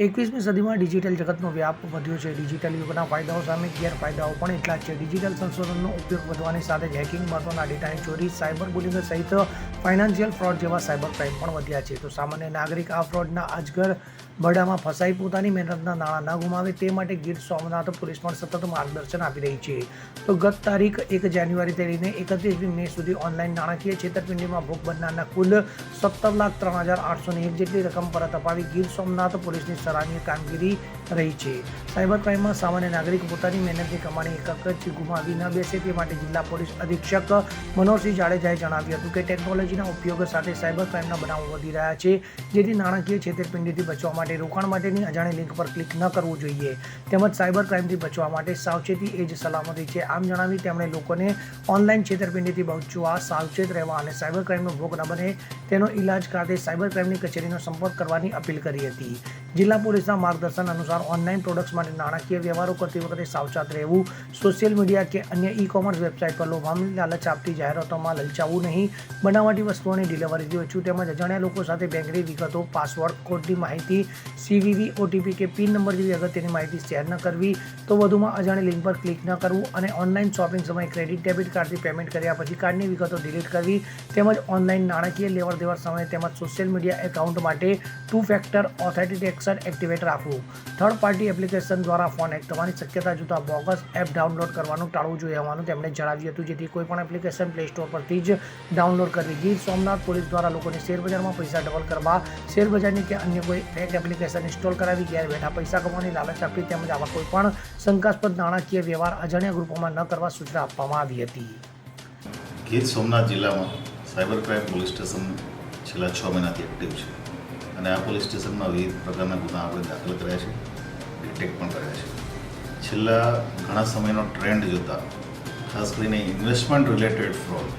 21મી સદીમાં ડિજિટલ જગતનો વ્યાપ વધ્યો છે. ડિજિટલ યુગના ફાયદાઓ સામે ગેરફાયદાઓ પણ એટલા જ છે. ડિજિટલ સંશોધનનો ઉપયોગ વધવાની સાથે જ હેકિંગ, મહત્વના ડેટાની ચોરી, સાયબર બુલિંગ સહિત ફાઇનાન્શિયલ ફ્રોડ જેવા સાયબર ક્રાઇમ પણ વધ્યા છે. તો સામાન્ય નાગરિક આ ફ્રોડના અજગર બરડામાં ફસાઈ પોતાની મહેનતના નાણાં ન ગુમાવે તે માટે ગીર સોમનાથ પોલીસ પણ સતત માર્ગદર્શન આપી રહી છે. તો ગત તારીખ 1 જાન્યુઆરીથી લઈને 31 મે સુધી ઓનલાઈન નાણાકીય છેતરપિંડીમાં ભોગ બનનારના કુલ 17,03,801 જેટલી રકમ પરત અપાવી ગીર સોમનાથ પોલીસની સરાહનીય કામગીરી રહી છે. સાયબર ક્રાઇમમાં સામાન્ય નાગરિક પોતાની મહેનતની કમાણી એકક જ ગુમાવી ન બેસે તે માટે જિલ્લા પોલીસ અધિક્ષક મનોહરસિંહ જાડેજાએ જણાવ્યું હતું કે ટેકનોલોજીના ઉપયોગ સાથે સાયબર ક્રાઇમના બનાવો વધી રહ્યા છે, જેથી નાણાકીય છેતરપિંડીથી બચવા માટે રોકાણ માટેની અજાણી લિંક પર ક્લિક ન કરવું જોઈએ. તેમજ સાયબર ક્રાઇમથી બચવા માટે સાવચેતી એ જ સલામતી છે. આમ જણાવી તેમણે લોકોને ઓનલાઈન છેતરપિંડીથી બચવા, સાવચેત રહેવા અને સાયબર ક્રાઇમનો ભોગ ન બને તેનો ઇલાજ ખાતે સાયબર ક્રાઇમની કચેરીનો સંપર્ક કરવાની અપીલ કરી હતી. જિલ્લા પોલીસના માર્ગદર્શન અનુસાર ઓનલાઈન પ્રોડક્ટ્સ માટે નાણાકીય વ્યવહારો કરતી વખતે સાવચેત રહેવું, સોશિયલ મીડિયા કે અન્ય ઈ-કોમર્સ વેબસાઇટ પર લોભામણી લાલચ આપતી જાહેરાતોમાં લલચાવવું નહીં, બનાવટી વસ્તુઓની ડિલિવરીથી બચવું, તેમજ અજાણ્યા લોકો સાથે બેંકની વિગતો, પાસવર્ડ, કોડની માહિતી, CVV, OTP કે પિન નંબર જેવી અગત્યની માહિતી શેર ન કરવી. તો વધુમાં અજાણી લિંક પર ક્લિક ન કરવું અને ઓનલાઈન શોપિંગ સમયે ક્રેડિટ ડેબિટ કાર્ડથી પેમેન્ટ કર્યા પછી કાર્ડની વિગતો ડિલીટ કરવી. તેમજ ઓનલાઈન નાણાકીય લેવડ દેવડ સમયે તેમજ સોશિયલ મીડિયા એકાઉન્ટ માટે 2 ફેક્ટર ઓથેન્ટિકેશન એક્ટિવેટ રાખવું. થર્ડ પાર્ટી એપ્લિકેશન દ્વારા ફોન હેક થવાની શક્યતા જોતા બોગસ એપ ડાઉનલોડ કરવાનું ટાળવું જોઈએ હોવાનું તેમણે જણાવ્યું હતું, જેથી કોઈપણ એપ્લિકેશન પ્લે સ્ટોર પરથી જ ડાઉનલોડ કરવી. ગીર સોમનાથ પોલીસ દ્વારા લોકોને શેરબજારમાં પૈસા ડબલ કરવા, શેરબજારની કે અન્ય કોઈ ફેક એપ્લિકેશન ઇન્સ્ટોલ કરાવી ઘેર બેઠા પૈસા કમાવાની લાલચ આપી તેમજ આવા કોઈપણ શંકાસ્પદ નાણાકીય વ્યવહાર અજાણ્યા ગ્રુપોમાં ન કરવા સૂચના આપવામાં આવી હતી. ગીર સોમનાથ જિલ્લામાં સાયબર ક્રાઇમ પોલીસ સ્ટેશન છેલ્લા 6 મહિનાથી એક્ટિવ છે અને આ પોલીસ સ્ટેશનમાં વિવિધ પ્રકારના ગુના આપણે દાખલ કર્યા છે, ડિટેક્ટ પણ કર્યા છે. છેલ્લા ઘણા સમયનો ટ્રેન્ડ જોતા ખાસ કરીને ઇન્વેસ્ટમેન્ટ રિલેટેડ ફ્રોડ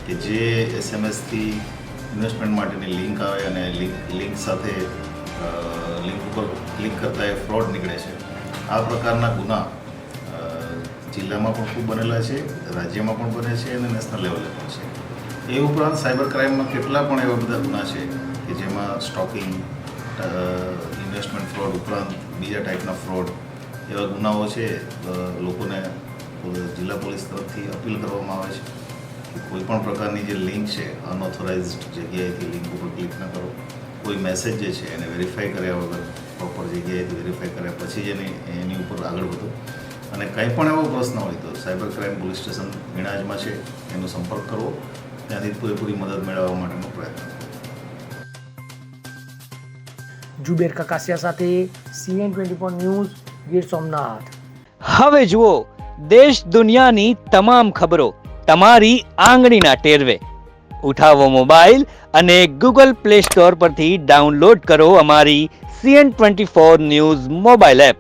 કે જે SMS-થી ઇન્વેસ્ટમેન્ટ માટેની લિંક આવે અને લિંક સાથે લિંક ઉપર ક્લિક કરતા એ ફ્રોડ નીકળે છે. આ પ્રકારના ગુના જિલ્લામાં પણ ખૂબ બનેલા છે, રાજ્યમાં પણ બને છે અને નેશનલ લેવલે પણ છે. એ ઉપરાંત સાયબર ક્રાઇમમાં કેટલા પણ એવા બધા ગુના છે કે જેમાં સ્ટોકિંગ, ઇન્વેસ્ટમેન્ટ ફ્રોડ ઉપરાંત બીજા ટાઈપના ફ્રોડ એવા ગુનાઓ છે. લોકોને જિલ્લા પોલીસ તરફથી અપીલ કરવામાં આવે છે કે કોઈ પણ પ્રકારની જે લિંક છે અનઓથોરાઇઝડ જગ્યાએથી લિંક ઉપર ક્લિક ન કરો. કોઈ મેસેજ જે છે એને વેરીફાઈ કર્યા વગર પ્રોપર જગ્યાએથી વેરીફાઈ કર્યા પછી જ એની ઉપર આગળ વધો. અને કંઈ પણ એવો પ્રશ્ન હોય તો સાયબર ક્રાઇમ પોલીસ સ્ટેશન મીણાજમાં છે, એનો સંપર્ક કરવો, ત્યાંથી પૂરેપૂરી મદદ મેળવવા માટેનો પ્રયત્ન કરવો. જુબેર કકાસિયા સાથે CN24 ન્યૂઝ, ગીર સોમનાથ. હવે જુઓ દેશ દુનિયાની તમામ ખબરો તમારી આંગળીના ટેરવે. ઉઠાવો મોબાઈલ અને Google Play Store પરથી ડાઉનલોડ કરો અમારી CN24 ન્યૂઝ મોબાઈલ એપ.